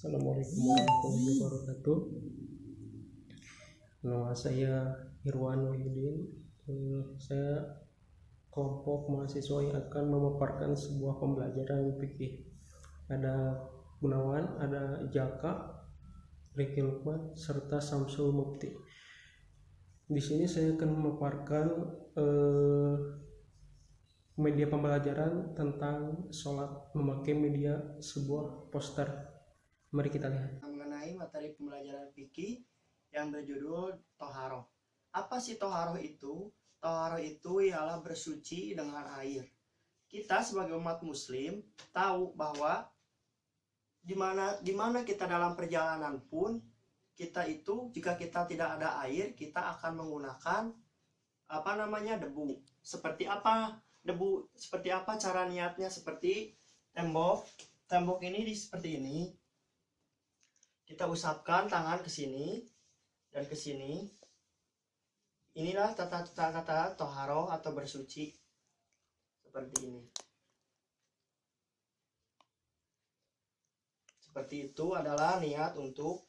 Assalamualaikum warahmatullahi wabarakatuh. Nama saya Irwan Wahyudin. Saya kelompok mahasiswa yang akan memaparkan sebuah pembelajaran fikih. Ada Gunawan, ada Jaka, Riki Lukman, serta Samsul Mukti. Di sini saya akan memaparkan media pembelajaran tentang sholat memakai media sebuah poster. Mari kita lihat. Mengenai materi pembelajaran fikih yang berjudul Toharoh. Apa sih Toharoh itu? Toharoh itu ialah bersuci dengan air. Kita sebagai umat muslim tahu bahwa di mana kita dalam perjalanan pun, kita itu jika kita tidak ada air, kita akan menggunakan debu. Seperti apa debu? Seperti apa cara niatnya? Seperti tembok ini seperti ini. Kita usapkan tangan ke sini dan ke sini. Inilah kata toharoh atau bersuci. Seperti ini. Seperti itu adalah niat untuk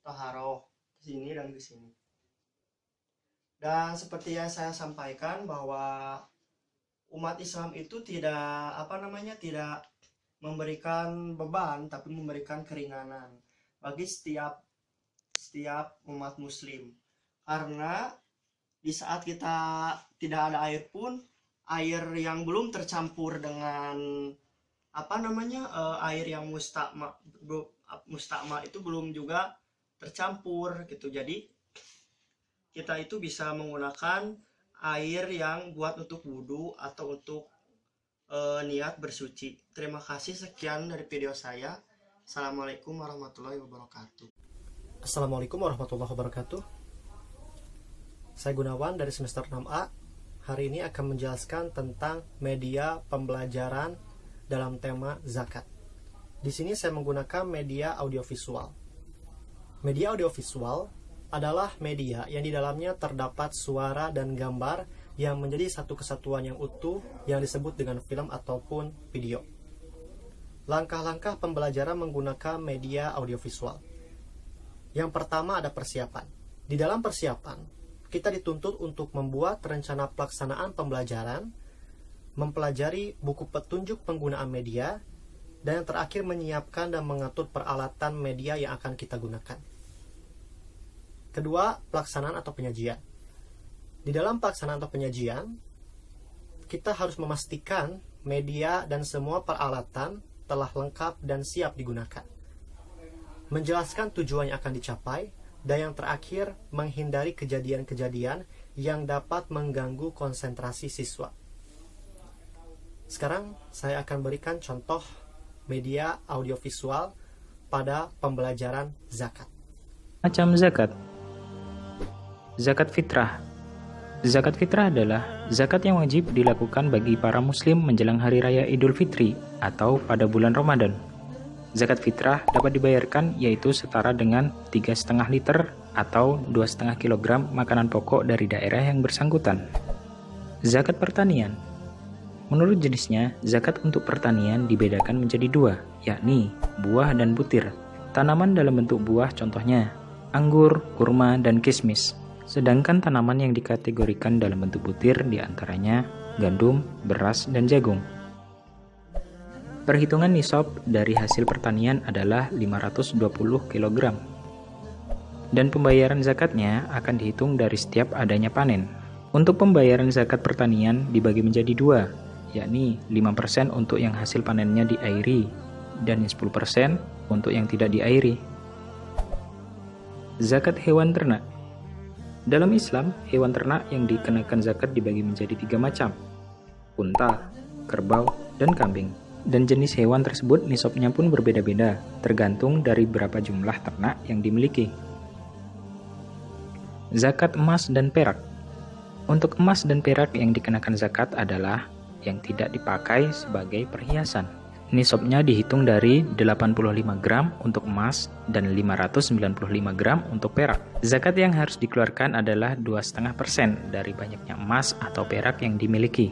toharoh. Ke sini dan ke sini. Dan seperti yang saya sampaikan bahwa umat Islam itu tidak tidak memberikan beban, tapi memberikan keringanan bagi setiap umat muslim. Karena di saat kita tidak ada air pun, air yang belum tercampur dengan air yang musta'ma itu belum juga tercampur gitu. Jadi kita itu bisa menggunakan air yang buat untuk wudhu atau untuk niat bersuci. Terima kasih, sekian dari video saya. Assalamualaikum warahmatullahi wabarakatuh. Assalamualaikum warahmatullahi wabarakatuh. Saya Gunawan dari semester 6A. Hari ini akan menjelaskan tentang media pembelajaran dalam tema zakat. Di sini saya menggunakan media audiovisual. Media audiovisual adalah media yang di dalamnya terdapat suara dan gambar yang menjadi satu kesatuan yang utuh yang disebut dengan film ataupun video. Langkah-langkah pembelajaran menggunakan media audiovisual. Yang pertama ada persiapan. Di dalam persiapan, kita dituntut untuk membuat rencana pelaksanaan pembelajaran, mempelajari buku petunjuk penggunaan media, dan yang terakhir menyiapkan dan mengatur peralatan media yang akan kita gunakan. Kedua, pelaksanaan atau penyajian. Di dalam pelaksanaan atau penyajian, kita harus memastikan media dan semua peralatan telah lengkap dan siap digunakan. Menjelaskan tujuan yang akan dicapai, dan yang terakhir menghindari kejadian-kejadian yang dapat mengganggu konsentrasi siswa. Sekarang saya akan berikan contoh media audiovisual pada pembelajaran zakat. Macam zakat. Zakat fitrah. Zakat fitrah adalah zakat yang wajib dilakukan bagi para muslim menjelang hari raya Idul Fitri atau pada bulan Ramadan. Zakat fitrah dapat dibayarkan yaitu setara dengan 3,5 liter atau 2,5 kg makanan pokok dari daerah yang bersangkutan. Zakat pertanian. Menurut jenisnya, zakat untuk pertanian dibedakan menjadi dua, yakni buah dan butir. Tanaman dalam bentuk buah contohnya anggur, kurma, dan kismis. Sedangkan tanaman yang dikategorikan dalam bentuk butir diantaranya gandum, beras, dan jagung. Perhitungan nisab dari hasil pertanian adalah 520 kg. Dan pembayaran zakatnya akan dihitung dari setiap adanya panen. Untuk pembayaran zakat pertanian dibagi menjadi dua, yakni 5% untuk yang hasil panennya diairi dan 10% untuk yang tidak diairi. Zakat hewan ternak. Dalam Islam, hewan ternak yang dikenakan zakat dibagi menjadi 3 macam: unta, kerbau, dan kambing. Dan jenis hewan tersebut nisabnya pun berbeda-beda, tergantung dari berapa jumlah ternak yang dimiliki. Zakat emas dan perak. Untuk emas dan perak yang dikenakan zakat adalah yang tidak dipakai sebagai perhiasan. Nisabnya dihitung dari 85 gram untuk emas dan 595 gram untuk perak. Zakat yang harus dikeluarkan adalah 2,5% dari banyaknya emas atau perak yang dimiliki.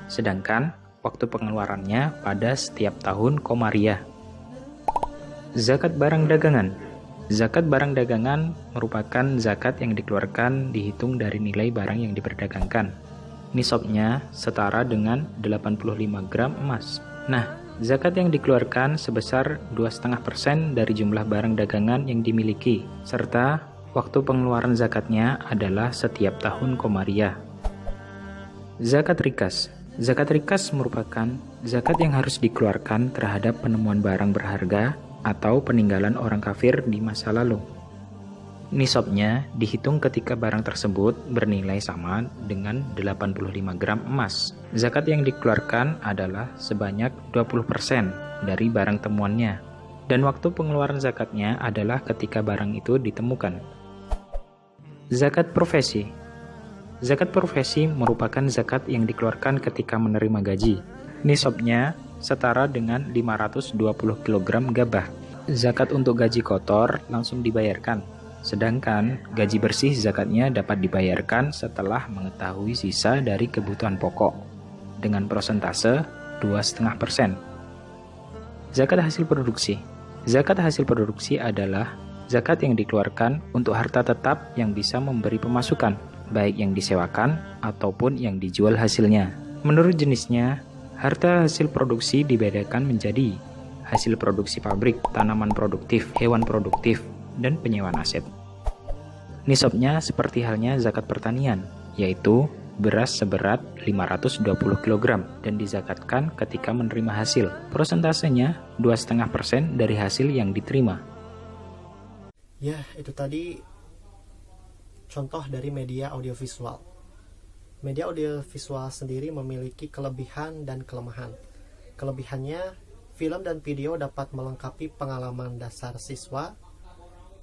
Sedangkan waktu pengeluarannya pada setiap tahun Komariah. Zakat barang dagangan. Zakat barang dagangan merupakan zakat yang dikeluarkan dihitung dari nilai barang yang diperdagangkan. Nisabnya setara dengan 85 gram emas. Nah, zakat yang dikeluarkan sebesar 2,5% dari jumlah barang dagangan yang dimiliki, serta waktu pengeluaran zakatnya adalah setiap tahun Komariah. Zakat rikas. Zakat rikas merupakan zakat yang harus dikeluarkan terhadap penemuan barang berharga atau peninggalan orang kafir di masa lalu. Nisabnya dihitung ketika barang tersebut bernilai sama dengan 85 gram emas. Zakat yang dikeluarkan adalah sebanyak 20% dari barang temuannya. Dan waktu pengeluaran zakatnya adalah ketika barang itu ditemukan. Zakat profesi. Zakat profesi merupakan zakat yang dikeluarkan ketika menerima gaji. Nisabnya setara dengan 520 kg gabah. Zakat untuk gaji kotor langsung dibayarkan. Sedangkan gaji bersih zakatnya dapat dibayarkan setelah mengetahui sisa dari kebutuhan pokok dengan persentase 2,5%. Zakat hasil produksi. Zakat hasil produksi adalah zakat yang dikeluarkan untuk harta tetap yang bisa memberi pemasukan, baik yang disewakan ataupun yang dijual hasilnya. Menurut jenisnya, harta hasil produksi dibedakan menjadi hasil produksi pabrik, tanaman produktif, hewan produktif, dan penyewaan aset. Nisabnya seperti halnya zakat pertanian, yaitu beras seberat 520 kg dan dizakatkan ketika menerima hasil. Persentasenya 2,5% dari hasil yang diterima. Ya, itu tadi contoh dari media audiovisual. Media audiovisual sendiri memiliki kelebihan dan kelemahan. Kelebihannya, film dan video dapat melengkapi pengalaman dasar siswa.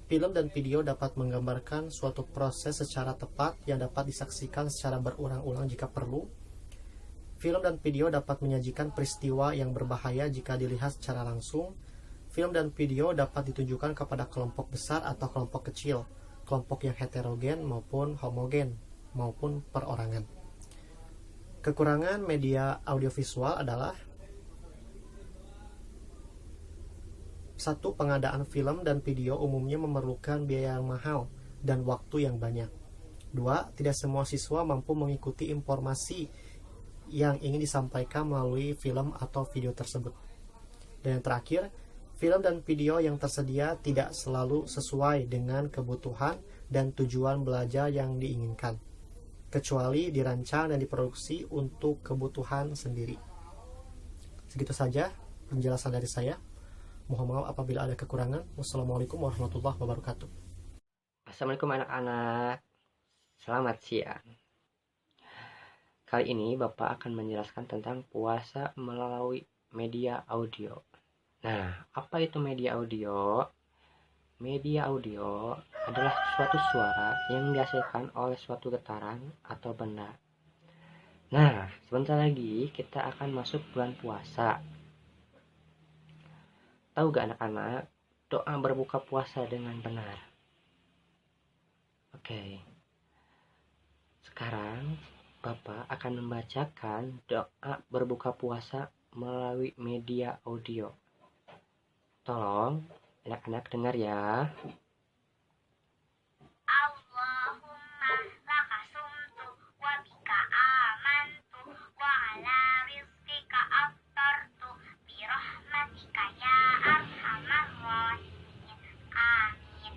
Film dan video dapat menggambarkan suatu proses secara tepat yang dapat disaksikan secara berulang-ulang jika perlu. Film dan video dapat menyajikan peristiwa yang berbahaya jika dilihat secara langsung. Film dan video dapat ditunjukkan kepada kelompok besar atau kelompok kecil, kelompok yang heterogen maupun homogen, maupun perorangan. Kekurangan media audiovisual adalah: 1. Pengadaan film dan video umumnya memerlukan biaya yang mahal dan waktu yang banyak. 2. Tidak semua siswa mampu mengikuti informasi yang ingin disampaikan melalui film atau video tersebut. Dan yang terakhir, film dan video yang tersedia tidak selalu sesuai dengan kebutuhan dan tujuan belajar yang diinginkan, kecuali dirancang dan diproduksi untuk kebutuhan sendiri. Segitu saja penjelasan dari saya. Mohon maaf apabila ada kekurangan. Wassalamualaikum warahmatullahi wabarakatuh. Assalamualaikum anak-anak. Selamat siang. Kali ini Bapak akan menjelaskan tentang puasa melalui media audio. Nah, apa itu media audio? Media audio adalah suatu suara yang dihasilkan oleh suatu getaran atau benda. Nah, sebentar lagi kita akan masuk bulan puasa. Tahu gak anak-anak, doa berbuka puasa dengan benar? Oke. Sekarang Bapak akan membacakan doa berbuka puasa melalui media audio. Tolong anak-anak dengar ya. Allahumma laka sumtu wa bika amantu wa ala rizqika aftartu bi rahmatika ya arhamar rahimin. Amin.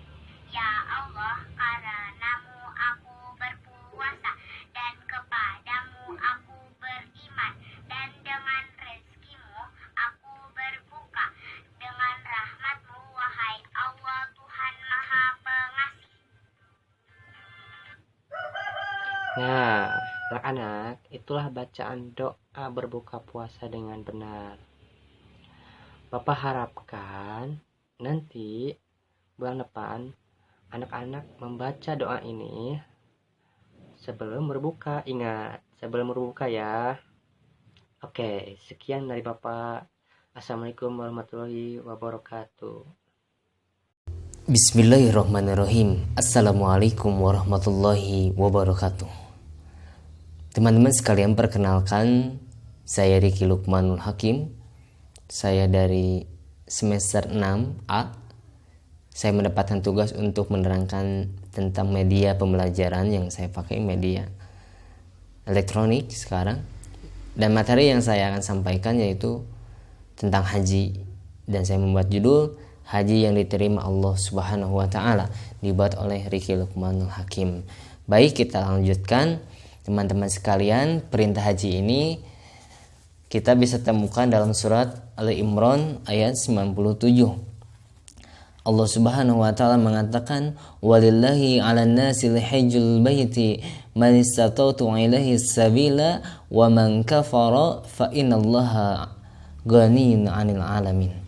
Ya Allah, karenamu aku berpuasa dan kepadamu aku beriman, dan dengan rezekimu aku berbuka, dengan rahmatmu wahai Allah Tuhan Maha Pengasih. Nah, anak-anak, itulah bacaan doa berbuka puasa dengan benar. Bapak harapkan nanti bulan depan anak-anak membaca doa ini sebelum berbuka. Ingat, sebelum berbuka ya. Oke, sekian dari Bapak. Assalamualaikum warahmatullahi wabarakatuh. Bismillahirrahmanirrahim. Assalamualaikum warahmatullahi wabarakatuh. Teman-teman sekalian, perkenalkan, saya Riki Lukmanul Hakim. Saya dari semester 6A saya mendapatkan tugas untuk menerangkan tentang media pembelajaran yang saya pakai, media elektronik sekarang. Dan materi yang saya akan sampaikan yaitu tentang haji, dan saya membuat judul Haji yang diterima Allah Subhanahu wa taala, dibuat oleh Riki Lukmanul Hakim. Baik, kita lanjutkan teman-teman sekalian. Perintah haji ini kita bisa temukan dalam surat Ali Imran ayat 97. Allah Subhanahu wa taala mengatakan, walillahi 'alan nasi hajjul baiti man istata'tu ilaihi sabila wa man kafara fa innallaha ghaniyun 'anil 'alamin.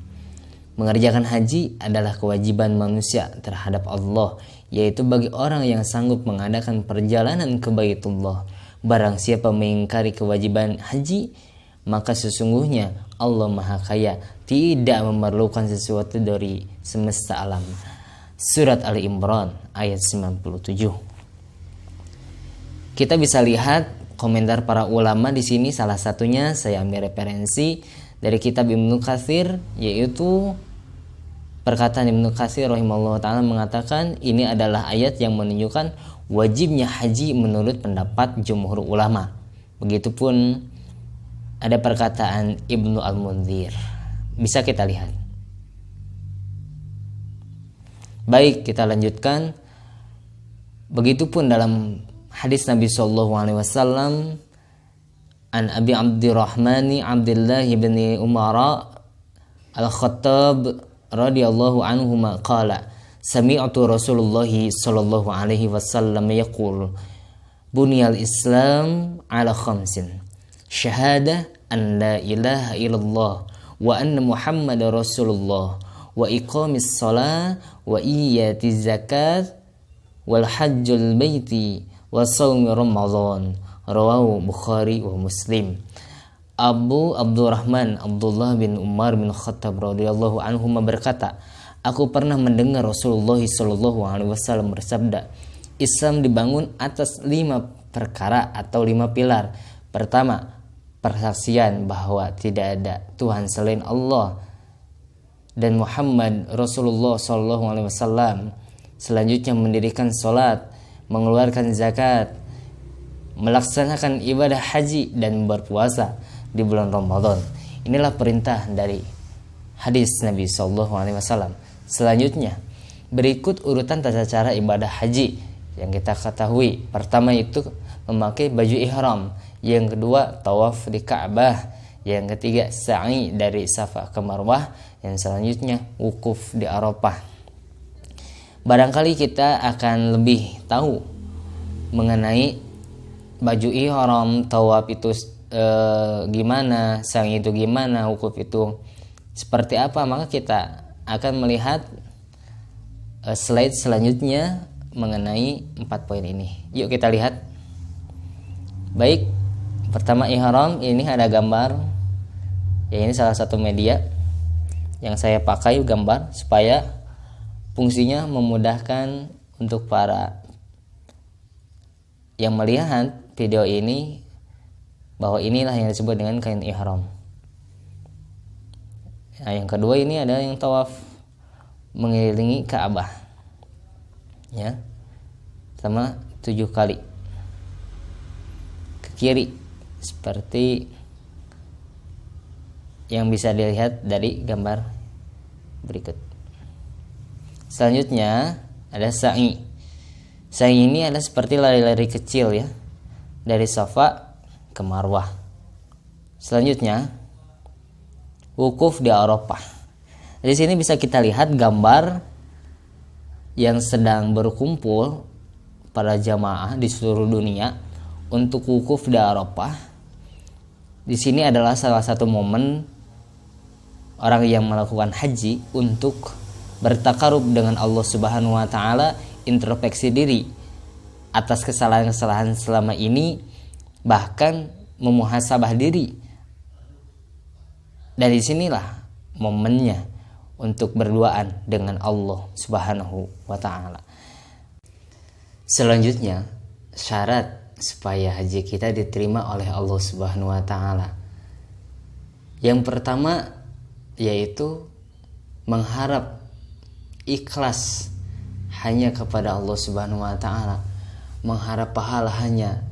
Mengerjakan haji adalah kewajiban manusia terhadap Allah, yaitu bagi orang yang sanggup mengadakan perjalanan ke Baitullah. Barang siapa mengingkari kewajiban haji, maka sesungguhnya Allah Maha Kaya, tidak memerlukan sesuatu dari semesta alam. Surat Ali Imran ayat 97. Kita bisa lihat komentar para ulama di sini. Salah satunya saya ambil referensi dari kitab Ibnu Katsir, yaitu perkataan Ibnu Katsir rahimahullah taala mengatakan ini adalah ayat yang menunjukkan wajibnya haji menurut pendapat jumhur ulama. Begitupun ada perkataan Ibnu Al-Munzir. Bisa kita lihat. Baik, kita lanjutkan. Begitupun dalam hadis Nabi sallallahu alaihi wasallam, an Abi Abdurrahman Abdullah bin Umar Al-Khattab radhiyallahu anhu qala sami'tu Rasulullah sallallahu alaihi wasallam yaqul bunyal Islam ala khamsin syahadah an la ilaha illallah wa anna Muhammadar Rasulullah wa iqamis shalah wa iyatiz zakat wal hajjul baiti wa shaumi ramadan. Rawahu Bukhari wa Muslim. Abu Abdurrahman Abdullah bin Umar bin Khattab radhiyallahu anhu berkata, aku pernah mendengar Rasulullah sallallahu alaihi wasallam bersabda, Islam dibangun atas 5 perkara atau 5 pilar. Pertama, persaksian bahwa tidak ada Tuhan selain Allah dan Muhammad Rasulullah sallallahu alaihi wasallam. Selanjutnya mendirikan salat, mengeluarkan zakat, melaksanakan ibadah haji dan berpuasa di bulan Ramadan. Inilah perintah dari hadis Nabi sallallahu alaihi wasallam. Selanjutnya, berikut urutan tata cara ibadah haji yang kita ketahui. Pertama itu memakai baju ihram. Yang kedua, tawaf di Ka'bah. Yang ketiga, sa'i dari Safa ke Marwah. Yang selanjutnya, wukuf di Arafah. Barangkali kita akan lebih tahu mengenai baju ihram, tawaf itu gimana, sa'i itu gimana, wukuf itu seperti apa. Maka kita akan melihat slide selanjutnya mengenai 4 poin ini. Yuk kita lihat. Baik, pertama ihram, ini ada gambar. Ya, ini salah satu media yang saya pakai gambar supaya fungsinya memudahkan untuk para yang melihat video ini bahwa inilah yang disebut dengan kain ihram. Nah, yang kedua ini ada yang tawaf mengelilingi Ka'bah. Ya. Sama 7 kali. Ke kiri seperti yang bisa dilihat dari gambar berikut. Selanjutnya ada sa'i. Sa'i ini adalah seperti lari-lari kecil ya, dari Safa ke Marwah. Selanjutnya wukuf di Arafah. Di sini bisa kita lihat gambar yang sedang berkumpul para jamaah di seluruh dunia untuk wukuf di Arafah. Di sini adalah salah satu momen orang yang melakukan haji untuk bertakarub dengan Allah Subhanahu wa taala, introspeksi diri atas kesalahan-kesalahan selama ini, bahkan memuhasabah diri. Dari sinilah momennya untuk berduaan dengan Allah Subhanahu wa taala. Selanjutnya, syarat supaya haji kita diterima oleh Allah Subhanahu wa taala. Yang pertama yaitu mengharap ikhlas hanya kepada Allah Subhanahu wa taala, mengharap pahala hanya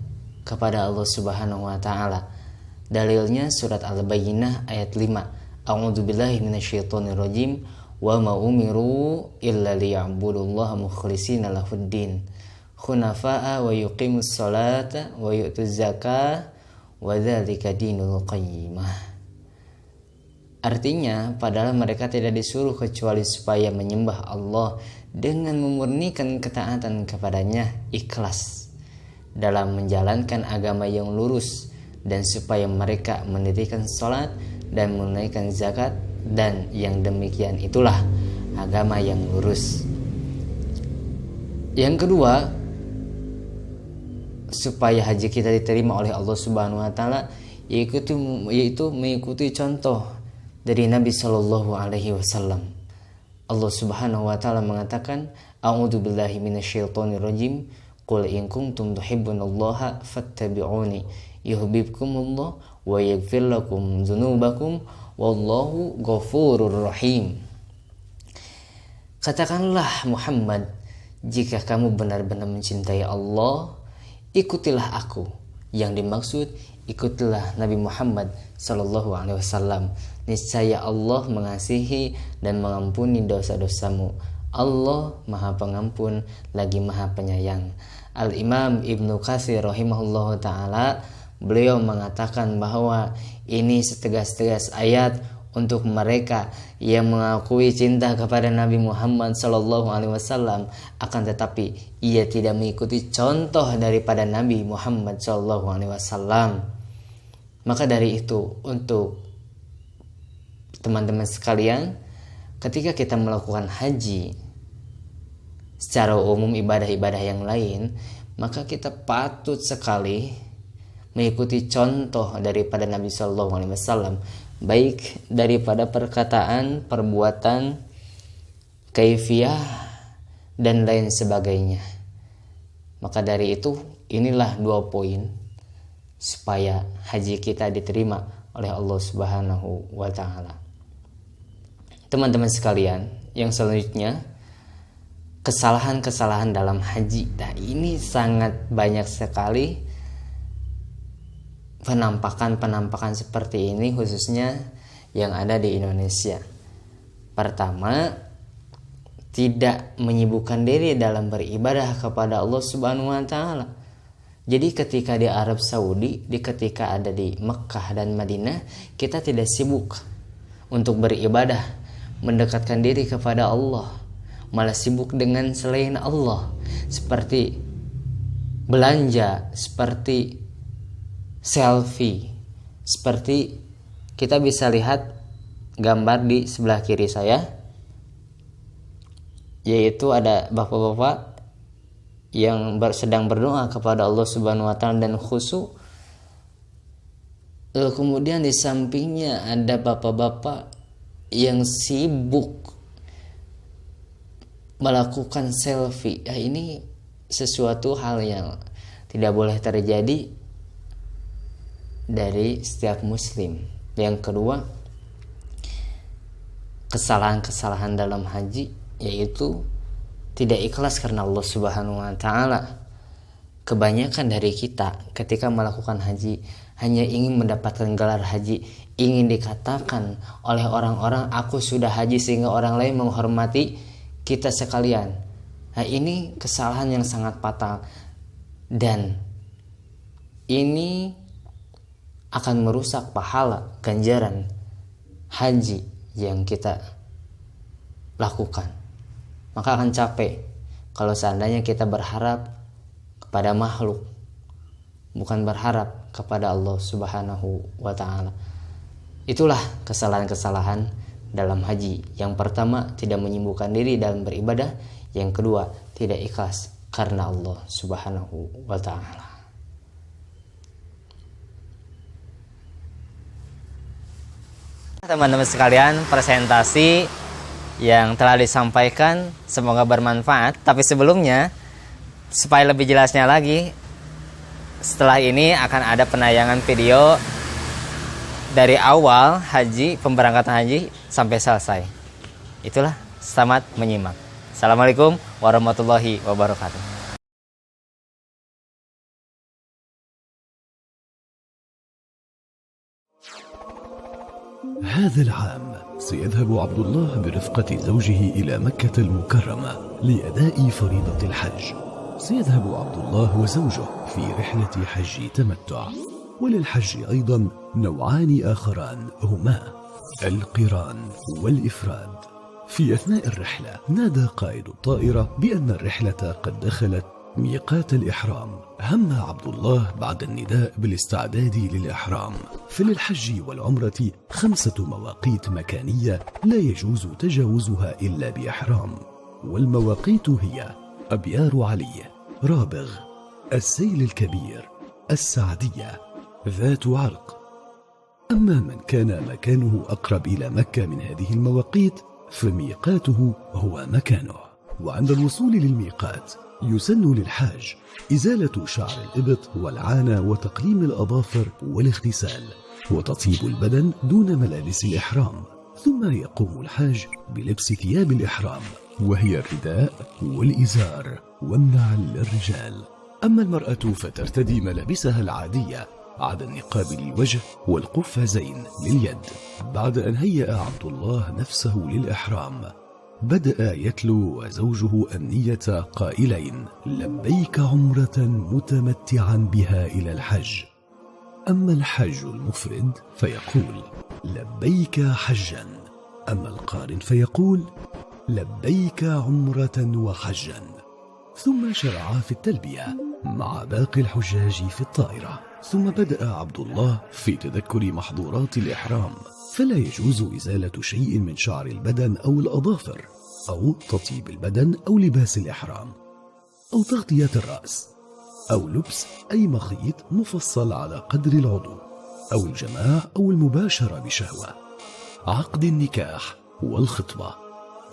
kepada Allah Subhanahu wa taala. Dalilnya surat Al-Bayyinah ayat 5. A'udzubillahi minasyaitonirrajim wa ma umiru illa liya'budullaha mukhlishina lahuddin hunafa'a wa yuqimus salata wa yu'tuz zakah wa dzalika dinul qayyimah. Artinya, padahal mereka tidak disuruh kecuali supaya menyembah Allah dengan memurnikan ketaatan kepadanya, ikhlas dalam menjalankan agama yang lurus, dan supaya mereka mendirikan salat dan menunaikan zakat, dan yang demikian itulah agama yang lurus. Yang kedua, supaya haji kita diterima oleh Allah Subhanahu wa taala, yaitu mengikuti contoh dari Nabi Shallallahu alaihi wasallam. Allah Subhanahu wa taala mengatakan, A'udzubillahi minasyaitonirrajim, qul in kuntum tuhibbunallaha fattabi'uni yuhibbukumullah wa yaghfir lakum dzunubakum wallahu ghafurur rahim. Katakanlah Muhammad, jika kamu benar-benar mencintai Allah, ikutilah aku. Yang dimaksud, ikutilah Nabi Muhammad sallallahu alaihi wasallam. Niscaya Allah mengasihi dan mengampuni dosa-dosamu. Allah Maha Pengampun lagi Maha Penyayang. Al-Imam Ibnu Katsir rahimahullahu taala, beliau mengatakan bahwa ini setegas-tegas ayat untuk mereka yang mengakui cinta kepada Nabi Muhammad sallallahu alaihi wasallam, akan tetapi ia tidak mengikuti contoh daripada Nabi Muhammad sallallahu alaihi wasallam. Maka dari itu, untuk teman-teman sekalian, ketika kita melakukan haji secara umum, ibadah-ibadah yang lain, maka kita patut sekali mengikuti contoh daripada Nabi sallallahu alaihi wasallam, baik daripada perkataan, perbuatan, kaifiyah, dan lain sebagainya. Maka dari itu, inilah 2 poin supaya haji kita diterima oleh Allah Subhanahu wa taala. Teman-teman sekalian, yang selanjutnya, kesalahan-kesalahan dalam haji. Nah, ini sangat banyak sekali penampakan seperti ini, khususnya yang ada di Indonesia. Pertama, tidak menyibukkan diri dalam beribadah kepada Allah Subhanahu wa taala. Jadi ketika di Arab Saudi, ketika ada di Mekah dan Madinah, kita tidak sibuk untuk beribadah, mendekatkan diri kepada Allah, malah sibuk dengan selain Allah, seperti belanja, seperti selfie. Seperti kita bisa lihat gambar di sebelah kiri saya, yaitu ada bapak-bapak yang sedang berdoa kepada Allah Subhanahu wa taala dan khusyuk. Lalu kemudian di sampingnya ada bapak-bapak yang sibuk melakukan selfie. Ya, ini sesuatu hal yang tidak boleh terjadi dari setiap muslim. Yang kedua, kesalahan-kesalahan dalam haji, yaitu tidak ikhlas karena Allah Subhanahu wa taala. Kebanyakan dari kita ketika melakukan haji hanya ingin mendapatkan gelar haji, ingin dikatakan oleh orang-orang, aku sudah haji, sehingga orang lain menghormati kita sekalian. Nah, ini kesalahan yang sangat fatal, dan ini akan merusak pahala ganjaran haji yang kita lakukan. Maka akan capek kalau seandainya kita berharap kepada makhluk, bukan berharap kepada Allah Subhanahu wa taala. Itulah kesalahan-kesalahan dalam haji. Yang pertama, tidak menyibukkan diri dalam beribadah. Yang kedua, tidak ikhlas karena Allah Subhanahu wa taala. Teman-teman sekalian, presentasi yang telah disampaikan semoga bermanfaat. Tapi sebelumnya, supaya lebih jelasnya lagi, setelah ini akan ada penayangan video dari awal haji, pemberangkatan haji sampai selesai. Itulah, selamat menyimak. Assalamualaikum warahmatullahi wabarakatuh. هذا العام سيذهب عبد الله برفقة زوجه إلى مكة المكرمة لأداء فريضة الحج. سيذهب عبد الله وزوجه في رحلة حج تمتع. وللحج أيضا نوعان آخران هما القران والإفراد. في أثناء الرحلة نادى قائد الطائرة بأن الرحلة قد دخلت ميقات الإحرام. هم عبد الله بعد النداء بالاستعداد للإحرام. فللحج والعمرة 5 مواقيت مكانية لا يجوز تجاوزها إلا بإحرام، والمواقيت هي أبيار علي، رابغ، السيل الكبير، السعدية، ذات علق. أما من كان مكانه أقرب إلى مكة من هذه المواقيت فميقاته هو مكانه. وعند الوصول للميقات يسن للحاج إزالة شعر الإبط والعانة وتقليم الأظافر والاغتسال وتطيب البدن دون ملابس الإحرام. ثم يقوم الحاج بلبس ثياب الإحرام وهي الرداء والإزار والنعل للرجال. أما المرأة فترتدي ملابسها العادية عدا النقاب للوجه والقفازين لليد. بعد أن هيأ عبد الله نفسه للإحرام بدأ يتلو وزوجه النية قائلين: لبيك عمرة متمتعا بها إلى الحج. أما الحج المفرد فيقول: لبيك حجا. أما القارن فيقول: لبيك عمرة وحجا. ثم شرعا في التلبية مع باقي الحجاج في الطائرة. ثم بدأ عبد الله في تذكر محظورات الإحرام، فلا يجوز إزالة شيء من شعر البدن أو الأظافر، أو تطيب البدن أو لباس الإحرام، أو تغطية الرأس، أو لبس أي مخيط مفصل على قدر العضو، أو الجماع أو المباشرة بشهوة، عقد النكاح والخطبة،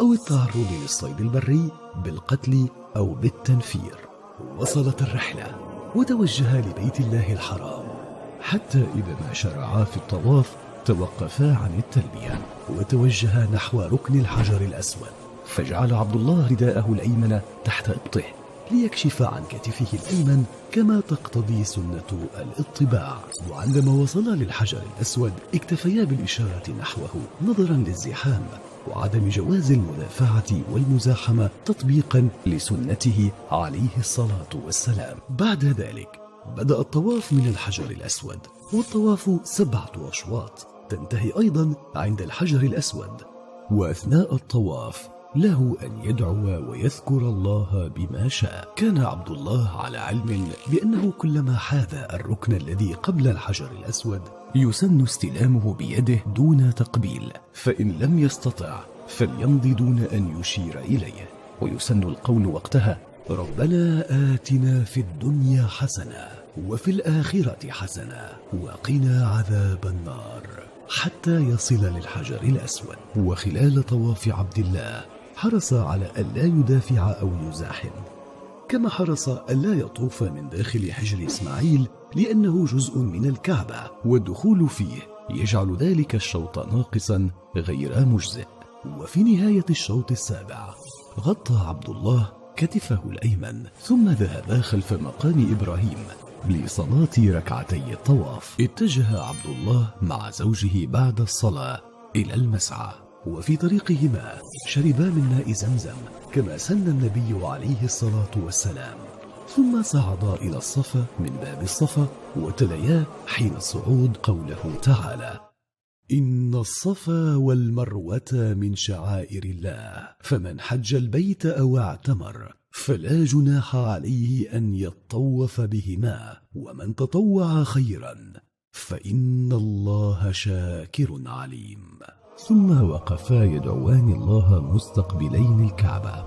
أو التعرض للصيد البري بالقتل أو بالتنفير. وصلت الرحلة وتوجها لبيت الله الحرام، حتى إذا ما شرعا في الطواف توقفا عن التلبية وتوجها نحو ركن الحجر الأسود، فجعل عبد الله رداءه الأيمن تحت إبطه ليكشف عن كتفه الأيمن كما تقتضي سنة الاطباع. وعندما وصلا للحجر الأسود اكتفيا بالإشارة نحوه نظرا للزحام وعدم جواز المدافعة والمزاحمة تطبيقا لسنته عليه الصلاة والسلام. بعد ذلك بدأ الطواف من الحجر الأسود، والطواف 7 أشواط تنتهي أيضا عند الحجر الأسود. وأثناء الطواف له أن يدعو ويذكر الله بما شاء. كان عبد الله على علم بأنه كلما حاذ الركن الذي قبل الحجر الأسود يسن استلامه بيده دون تقبيل، فإن لم يستطع فليمضي دون أن يشير إليه. ويسن القول وقتها: ربنا آتنا في الدنيا حسنة وفي الآخرة حسنة وقنا عذاب النار، حتى يصل للحجر الأسود. وخلال طواف عبد الله حرص على ألا يدافع أو يزاحم، كما حرص ألا يطوف من داخل حجر إسماعيل لأنه جزء من الكعبة، والدخول فيه يجعل ذلك الشوط ناقصا غير مجزئ. وفي نهاية الشوط السابع غطى عبد الله كتفه الأيمن، ثم ذهبا خلف مقام إبراهيم لصلاة ركعتي الطواف. اتجه عبد الله مع زوجه بعد الصلاة إلى المسعى، وفي طريقهما شربا من ماء زمزم كما سن النبي عليه الصلاة والسلام. ثم صعدا إلى الصفا من باب الصفا وتليا حين الصعود قوله تعالى: إن الصفا والمروة من شعائر الله، فمن حج البيت أو اعتمر فلا جناح عليه أن يطوف بهما، ومن تطوع خيرا فإن الله شاكر عليم. ثم وقفا يدعوان الله مستقبلين الكعبة.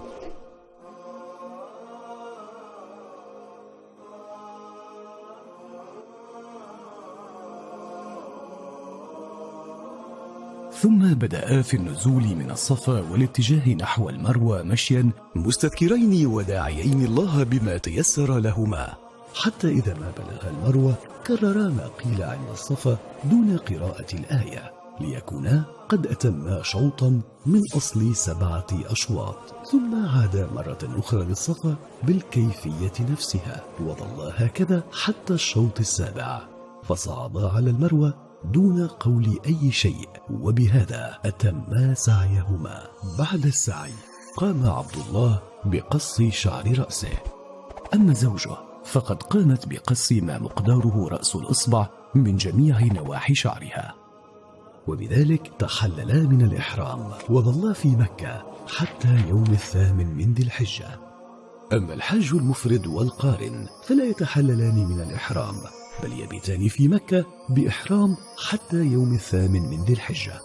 ثم بدأا في النزول من الصفا والاتجاه نحو المروة مشيا مستذكرين وداعيين الله بما تيسر لهما، حتى إذا ما بلغ المروة كررا ما قيل عند الصفا دون قراءة الآية، ليكونا قد أتما شوطا من أصل 7 أشواط، ثم عاد مرة أخرى للصفا بالكيفية نفسها، وظل هكذا حتى الشوط السابع، فصعدا على المروة دون قول أي شيء، وبهذا أتما سعيهما. بعد السعي قام عبد الله بقص شعر رأسه، أما زوجه فقد قامت بقص ما مقداره رأس الإصبع من جميع نواحي شعرها، وبذلك تحللا من الإحرام وظلا في مكة حتى يوم 8 من ذي الحجة. أما الحج المفرد والقارن فلا يتحللان من الإحرام، بل يبيتان في مكة بإحرام حتى يوم 8 من ذي الحجة.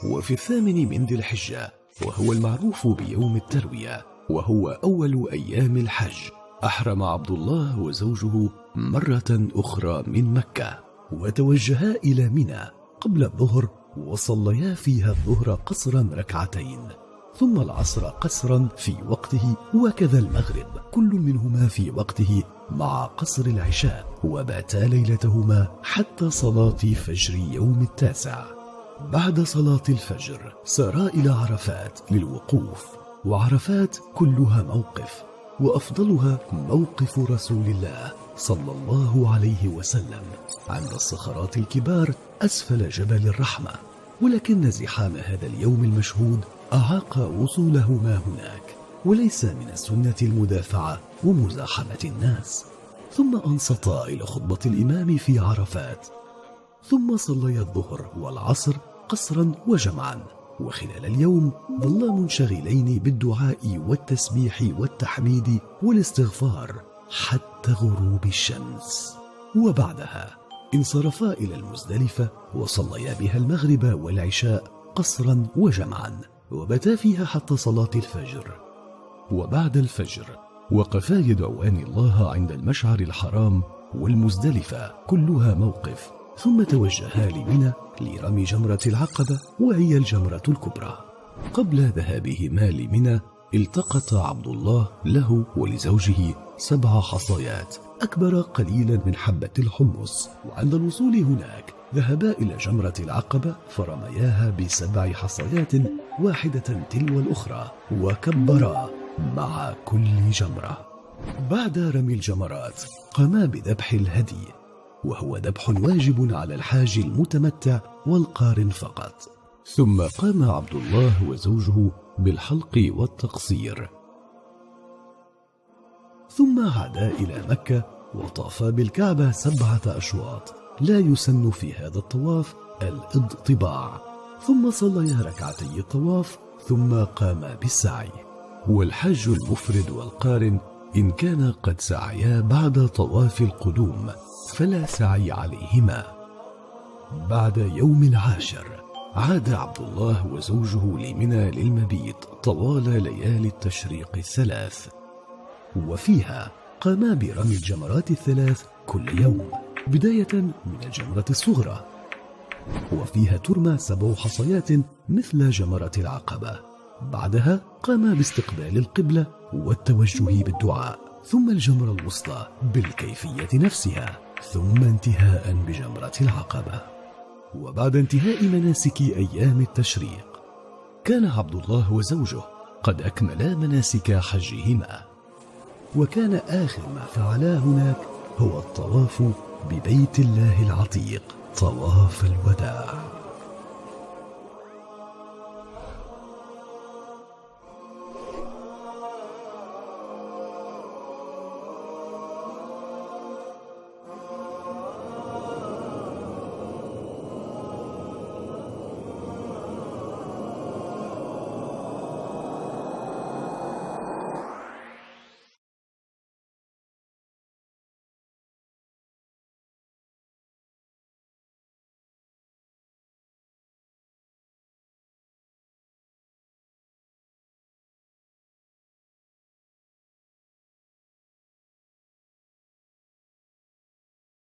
وفي 8 من ذي الحجة، وهو المعروف بيوم التروية وهو أول أيام الحج، أحرم عبد الله وزوجه مرة أخرى من مكة، وتوجها إلى منى قبل الظهر، وصليا فيها الظهر قصرا 2 ثم العصر قصرا في وقته، وكذا المغرب كل منهما في وقته مع قصر العشاء، وباتا ليلتهما حتى صلاة فجر يوم 9. بعد صلاة الفجر سارا إلى عرفات للوقوف، وعرفات كلها موقف، وأفضلها موقف رسول الله صلى الله عليه وسلم عند الصخرات الكبار أسفل جبل الرحمة، ولكن زحام هذا اليوم المشهود أعاق وصولهما هناك، وليس من السنة المدافعة ومزاحمة الناس. ثم أنصتا إلى خطبة الإمام في عرفات، ثم صليا الظهر والعصر قصرا وجمعا، وخلال اليوم ظلا منشغلين بالدعاء والتسبيح والتحميد والاستغفار حتى غروب الشمس، وبعدها انصرفا إلى المزدلفة وصليا بها المغرب والعشاء قصرا وجمعا، وبتا فيها حتى صلاة الفجر. وبعد الفجر وقفا يدعوان الله عند المشعر الحرام والمزدلفة كلها موقف، ثم توجها لمنى لرمي جمرة العقبة، وهي الجمرة الكبرى. قبل ذهابهما لمنى التقط عبد الله له ولزوجه 7 حصيات أكبر قليلا من حبة الحمص، وعند الوصول هناك ذهبا إلى جمرة العقبة فرمياها ب7 حصيات واحدة تلو الأخرى، وكبرا مع كل جمرة. بعد رمي الجمرات قاما بذبح الهدي، وهو ذبح واجب على الحاج المتمتع والقارن فقط. ثم قام عبد الله وزوجه بالحلق والتقصير، ثم عادا إلى مكة وطافا بالكعبة 7 أشواط، لا يسن في هذا الطواف الاضطباع، ثم صليا 2 الطواف، ثم قاما بالسعي. والحج المفرد والقارن إن كان قد سعيا بعد طواف القدوم فلا سعي عليهما. بعد يوم 10 عاد عبد الله وزوجه لمنى للمبيت طوال ليالي التشريق 3، وفيها قاما برمي الجمرات 3 كل يوم، بداية من الجمرة الصغرى، وفيها ترمى 7 حصيات مثل جمرة العقبة. بعدها قاما باستقبال القبلة والتوجه بالدعاء، ثم الجمرة الوسطى بالكيفية نفسها، ثم انتهاء بجمرة العقبة. وبعد انتهاء مناسك أيام التشريق كان عبد الله وزوجه قد أكملا مناسك حجهما، وكان آخر ما فعلا هناك هو الطواف ببيت الله العتيق طواف الوداع.